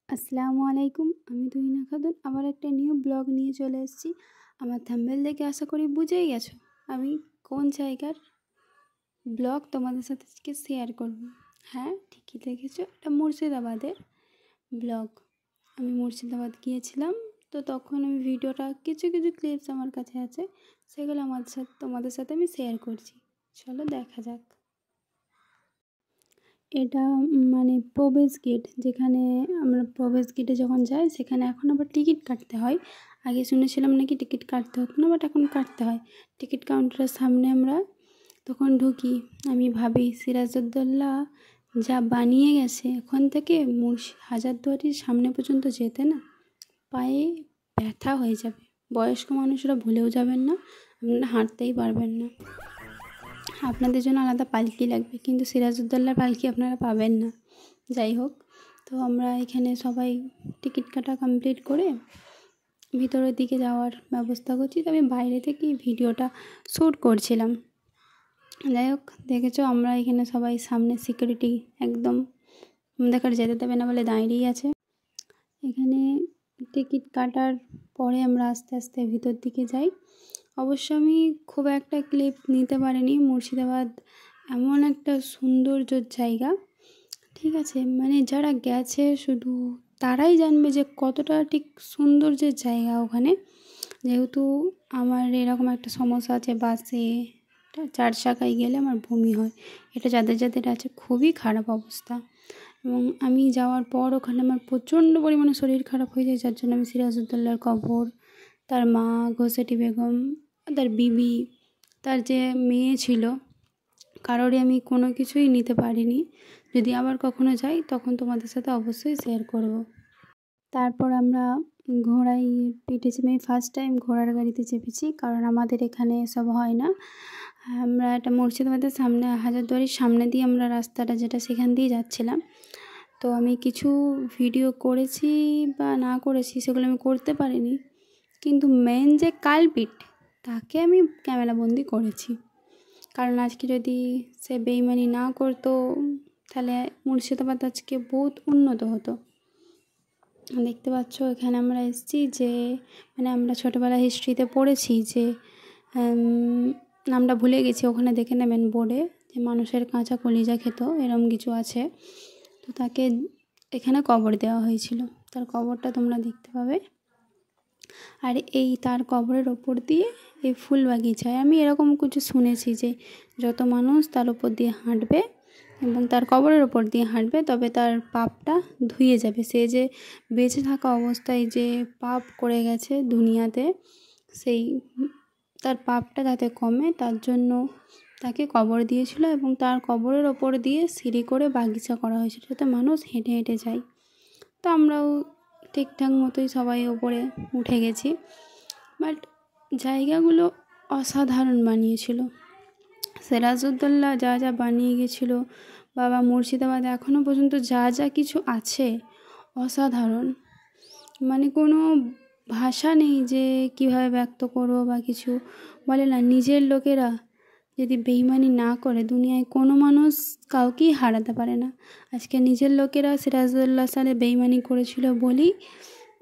আসসালামু আলাইকুম। আমি তুহিনা খাতুন আবার একটা নিউ ব্লগ নিয়ে চলে এসেছি। আমার থাম্বনেল দেখে আশা করি বুঝেই গেছো আমি কোন জায়গার ব্লগ তোমাদের সাথে আজকে শেয়ার করব। হ্যাঁ, ঠিকই দেখেছো, এটা মুর্শিদাবাদের ব্লগ। আমি মুর্শিদাবাদ গিয়েছিলাম, তো তখন আমি ভিডিওটা কিছু কিছু ক্লিপস আমার কাছে আছে, সেগুলো তোমাদের সাথে আমি শেয়ার করছি। চলো দেখা যাক। এটা মানে প্রবেশ গেট, যেখানে আমরা প্রবেশ গেটে যখন যাই সেখানে এখন আবার টিকিট কাটতে হয়। আগে শুনেছিলাম নাকি টিকিট কাটতে হতো না, বাট এখন কাটতে হয়। টিকিট কাউন্টারের সামনে আমরা তখন ঢুকি, আমি ভাবি সিরাজউদ্দৌলা যা বানিয়ে গেছে, ওখান থেকে হাজারদুয়ারির সামনে পর্যন্ত যেতে না পায়ে ব্যথা হয়ে যাবে। বয়স্ক মানুষরা ভুলেও যাবেন না, আপনারা হাঁটতেই পারবেন না। আপনাদের জন্য আলাদা পালকি লাগবে, কিন্তু সিরাজউদ্দৌলার পালকি আপনারা পাবেন না। যাই হোক, তো আমরা এখানে সবাই টিকিট কাটা কমপ্লিট করে ভিতরের দিকে যাওয়ার ব্যবস্থা করছি। তো আমি বাইরে থেকেই ভিডিওটা শ্যুট করছিলাম। যাই হোক, দেখেছো আমরা এখানে সবাই সামনে সিকিউরিটি একদম আমাদের যেতে দেবে না বলে দাঁড়িয়েই আছে। এখানে টিকিট কাটার পরে আমরা আস্তে আস্তে ভিতর দিকে যাই। অবশ্য আমি খুব একটা ক্লিপ নিতে পারিনি। মুর্শিদাবাদ এমন একটা সৌন্দর্য জায়গা, ঠিক আছে, মানে যারা গেছে শুধু তারাই জানবে যে কতটা ঠিক সৌন্দর্যের জায়গা ওখানে। যেহেতু আমার এরকম একটা সমস্যা আছে, বাসে 4 চাকায় গেলে আমার বমি হয়। এটা যাদের যাদের আছে খুবই খারাপ অবস্থা। এবং আমি যাওয়ার পর ওখানে আমার প্রচণ্ড পরিমাণে শরীর খারাপ হয়ে যায়, যার জন্য আমি সিরাজউদ্দৌলার কবর, তার মা ঘোষেটি বেগম, তার বিবি, তার যে মেয়ে ছিল, কারোরই আমি কোনো কিছুই নিতে পারিনি। যদি আবার কখনো যাই তখন তোমাদের সাথে অবশ্যই শেয়ার করব। তারপর আমরা ঘোড়ায় পিঠে চেপে, আমি ফার্স্ট টাইম ঘোড়ার গাড়িতে চেপেছি, কারণ আমাদের এখানে এসব হয় না। আমরা একটা মুর্শিদাবাদের সামনে, হাজারদুয়ারির সামনে দিয়ে আমরা রাস্তাটা যেটা, সেখান দিয়ে যাচ্ছিলাম। তো আমি কিছু ভিডিও করেছি বা না করেছি সেগুলো আমি করতে পারিনি, কিন্তু মেন যে কালপিট তাকে আমি ক্যামেরাবন্দি করেছি। কারণ আজকে যদি সে বেইমানি না করতো তাহলে মুর্শিদাবাদ আজকে বহুত উন্নত হতো। দেখতে পাচ্ছ এখানে আমরা এসেছি, যে মানে আমরা ছোটোবেলা হিস্ট্রিতে পড়েছি যে নামটা ভুলে গেছি, ওখানে দেখে নেবেন বোর্ডে, যে মানুষের কাঁচা কলিজা খেত, এরম কিছু আছে। তো তাকে এখানে কবর দেওয়া হয়েছিল, তার কবরটা তোমরা দেখতে পাবে। আর এই তার কবরের ওপর দিয়ে এই ফুল বাগিচায় আমি এরকম কিছু শুনেছি যে যত মানুষ তার ওপর দিয়ে হাঁটবে এবং তার কবরের ওপর দিয়ে হাঁটবে, তবে তার পাপটা ধুয়ে যাবে। সে যে বেঁচে থাকা অবস্থায় যে পাপ করে গেছে দুনিয়াতে, সেই তার পাপটা যাতে কমে তার জন্য তাকে কবর দিয়েছিল, এবং তার কবরের ওপর দিয়ে সিঁড়ি করে বাগিচা করা হয়েছিল যাতে মানুষ হেঁটে হেঁটে যায়। তো আমরাও ঠিকঠাক মতোই সবাই ওপরে উঠে গেছি, বাট জায়গাগুলো অসাধারণ বানিয়েছিল সিরাজউদ্দৌলা। যা যা বানিয়ে গেছিলো বাবা, মুর্শিদাবাদ এখনও পর্যন্ত যা যা কিছু আছে অসাধারণ, মানে কোনো ভাষা নেই যে কীভাবে ব্যক্ত করবো বা কিছু। বলে না, নিজের লোকেরা যদি বেইমানি না করে দুনিয়ায় কোনো মানুষ কাউকেই হারাতে পারে না। আজকে নিজের লোকেরা সিরাজউদ্দৌলার সাথে বেইমানি করেছিল বলেই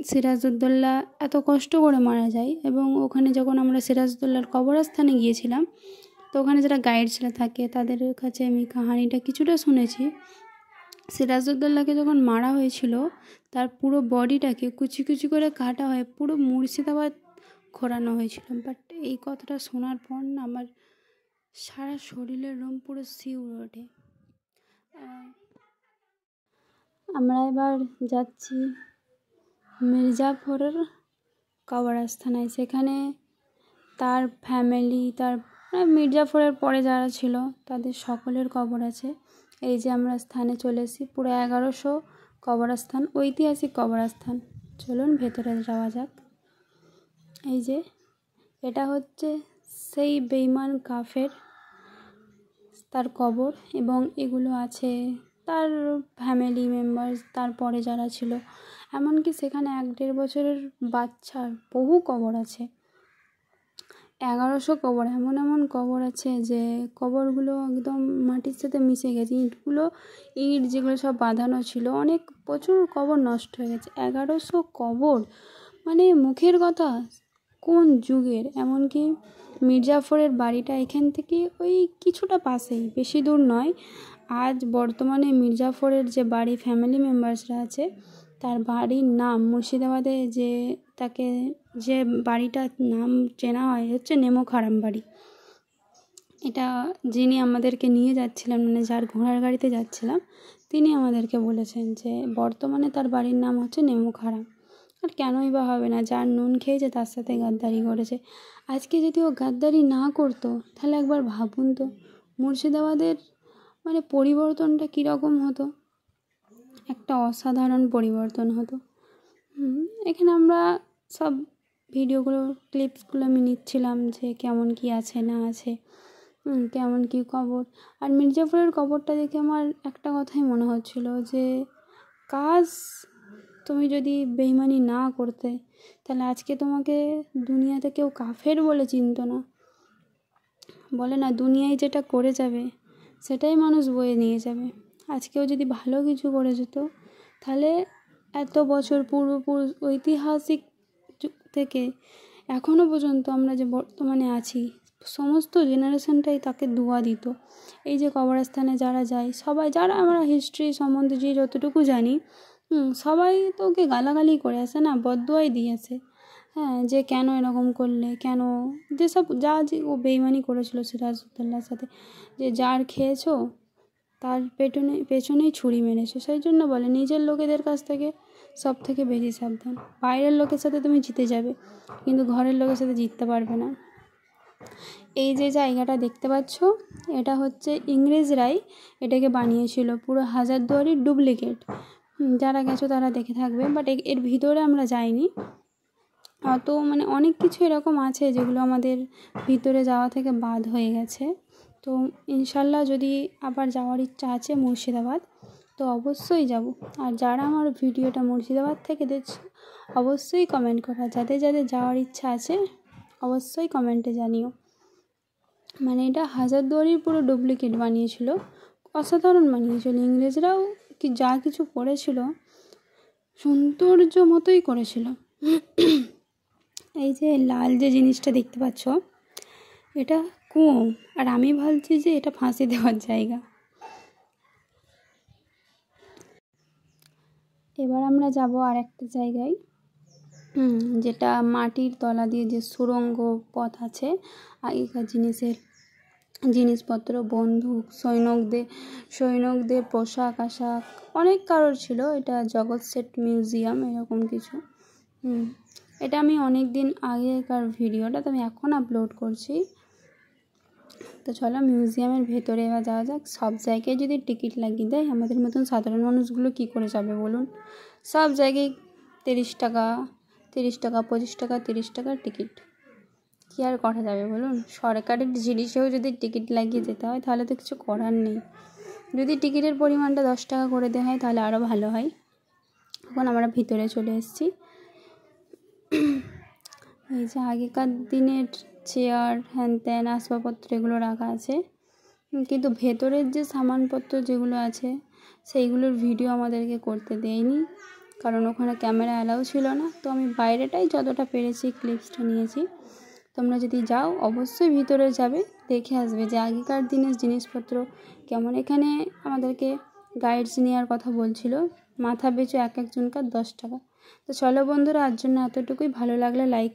সিরাজউদ্দৌলা এত কষ্ট করে মারা যায়। এবং ওখানে যখন আমরা সিরাজউদ্দৌলার কবরস্থানে গিয়েছিলাম, তো ওখানে যারা গাইড ছিল থাকে তাদের কাছে আমি কাহিনিটা কিছুটা শুনেছি। সিরাজউদ্দৌলাকে যখন মারা হয়েছিল তার পুরো বডিটাকে কুচি কুচি করে কাটা হয়ে পুরো মুর্শিদাবাদ ঘোরানো হয়েছিল। বাট এই কথাটা শোনার পর না আমার সারা শরীরের লোম পুরো শিউরে ওঠে। আমরা এবার যাচ্ছি মির্জাফরের কবরস্থানায়। সেখানে তার ফ্যামিলি, তার মির্জাফরের পরে যারা ছিল তাদের সকলের কবর আছে। এই যে আমরা স্থানে চলে এসেছি, পুরো 1100 কবরস্থান, ঐতিহাসিক কবরস্থান। চলুন ভেতরে যাওয়া যাক। এই যে এটা হচ্ছে সেই বেঈমান কাফের তার কবর, এবং এগুলো আছে তার ফ্যামিলি মেম্বার্স, তারপরে যারা ছিল, এমনকি সেখানে 1-1.5 বছরের বাচ্চার বহু কবর আছে। 1100 কবর, এমন এমন কবর আছে যে কবরগুলো একদম মাটির সাথে মিশে গেছে। ইট যেগুলো সব বাঁধানো ছিল, অনেক প্রচুর কবর নষ্ট হয়ে গেছে। 1100 কবর মানে মুখের কথা, কোন যুগের! এমনকি মির্জাফরের বাড়িটা এখান থেকে ওই কিছুটা পাশেই, বেশি দূর নয়। আজ বর্তমানে মির্জাফরের যে বাড়ি ফ্যামিলি মেম্বার্সরা আছে, তার বাড়ির নাম মুর্শিদাবাদে যে বাড়িটার নাম চেনা হয় হচ্ছে নেমোখারাম বাড়ি। এটা যিনি আমাদেরকে নিয়ে যাচ্ছিলেন, মানে যার ঘোড়ার গাড়িতে যাচ্ছিলাম, তিনি আমাদেরকে বলেছেন যে বর্তমানে তার বাড়ির নাম হচ্ছে নেমোখারাম। আর কেনই বা হবে না, যার নুন খেয়েছে তার সাথে গাদ্দারি করেছে। আজকে যদি ও গাদ্দারি না করতো, তাহলে একবার ভাবুন তো মুর্শিদাবাদের মানে পরিবর্তনটা কীরকম হতো। একটা অসাধারণ পরিবর্তন হতো। এখানে আমরা সব ভিডিওগুলো ক্লিপসগুলো আমি নিচ্ছিলাম যে কেমন কি আছে না আছে, কেমন কি কবর। আর মির্জাফরের কবরটা দেখে আমার একটা কথাই মনে হচ্ছিল যে কাজ তুমি যদি বেইমানি না করতে, তাহলে আজকে তোমাকে দুনিয়াতে কেউ কাফের বলে চিনতো না। বলে না, দুনিয়ায় যেটা করে যাবে সেটাই মানুষ বয়ে নিয়ে যাবে। আজকেও যদি ভালো কিছু করে যেত, তাহলে এত বছর পূর্বপুরুষ ঐতিহাসিক যুগ থেকে এখনও পর্যন্ত আমরা যে বর্তমানে আছি, সমস্ত জেনারেশনটাই তাকে দোয়া দিত। এই যে কবরস্থানে যারা যায়, সবাই যারা আমরা হিস্ট্রি সম্বন্ধে যে যতটুকু জানি, সবাই তো ওকে গালাগালি করে আসে না, বদদোয়াই দিয়েছে। হ্যাঁ, যে কেন এরকম করলে, কেন যেসব যে ও বেইমানি করেছিল সিরাজউদ্দৌলার সাথে, যে যার খেয়েছো তার পেছনেই ছুরি মেরেছো। সেই জন্য বলে নিজের লোকেদের কাছ থেকে সব থেকে বেশি সাবধান। বাইরের লোকের সাথে তুমি জিতে যাবে, কিন্তু ঘরের লোকের সাথে জিততে পারবে না। এই যে জায়গাটা দেখতে পাচ্ছ, এটা হচ্ছে ইংরেজরাই এটাকে বানিয়েছিল, পুরো হাজারদুয়ারির ডুপ্লিকেট। যারা গেছো তারা দেখে থাকবে, বাট এর ভিতরে আমরা যাইনি। তো মানে অনেক কিছু এরকম আছে যেগুলো আমাদের ভিতরে যাওয়া থেকে বাদ হয়ে গেছে। তো ইনশাল্লাহ যদি আবার যাওয়ার ইচ্ছা আছে মুর্শিদাবাদ, তো অবশ্যই যাব। আর যারা আমার ভিডিওটা মুর্শিদাবাদ থেকে দেখছো, অবশ্যই কমেন্ট করা। যাদের যাদের যাওয়ার ইচ্ছা আছে অবশ্যই কমেন্টে জানিও। মানে এটা হাজারদুয়ারির পুরো ডুপ্লিকেট বানিয়েছিল, অসাধারণ বানিয়েছিল। ইংরেজরাও যা কিছু করেছিল সৌন্দর্য মতোই করেছিল। এই যে লাল যে জিনিসটা দেখতে পাচ্ছ, এটা কুয়ো, আর আমি ভাবছি যে এটা ফাঁসি দেওয়ার জায়গা। এবার আমরা যাব আর একটা জায়গায়, যেটা মাটির তলা দিয়ে যে সুড়ঙ্গ পথ আছে। আগেকার জিনিসপত্র, বন্দুক, সৈনিকদের পোশাক আশাক অনেক কারোর ছিল। এটা জগৎ সেট মিউজিয়াম এরকম কিছু। এটা আমি অনেক দিন আগেকার ভিডিওটা, তো আমি এখন আপলোড করছি। তো চলো মিউজিয়ামের ভেতরে এবার যাওয়া যাক। সব জায়গায় যদি টিকিট লাগিয়ে দেয়, আমাদের মতন সাধারণ মানুষগুলো কী করে যাবে বলুন? সব জায়গায় 30 টাকা 25 টাকা 30 টাকার টিকিট, কী আর করা যাবে বলুন? সরকারের জিনিসেও যদি টিকিট লাগিয়ে যেতে হয়, তাহলে তো কিছু করার নেই। যদি টিকিটের পরিমাণটা 10 টাকা করে দেওয়া হয়, তাহলে আরও ভালো হয়। এখন আমরা ভিতরে চলে এসেছি। এই যে আগেকার দিনের চেয়ার, হ্যান ত্যান আসবাবপত্র এগুলো রাখা আছে, কিন্তু ভেতরের যে সামানপত্র যেগুলো আছে সেইগুলোর ভিডিও আমাদেরকে করতে দেয়নি, কারণ ওখানে ক্যামেরা অ্যালাউ ছিল না। তো আমি বাইরেটাই যতটা পেরেছি ক্লিপসটা নিয়েছি। তোমরা যদি যাও অবশ্যই ভিতরে যাবে, দেখে আসবে যে আগেকার দিনের জিনিসপত্র কেমন। এখানে আমাদেরকে গাইডস নেওয়ার কথা বলছিল, মাথা পিছু এক একজনকার 10 টাকা। তো চলো বন্ধুরা, আজ জন্য এতটুকুই। ভালো লাগলে লাইক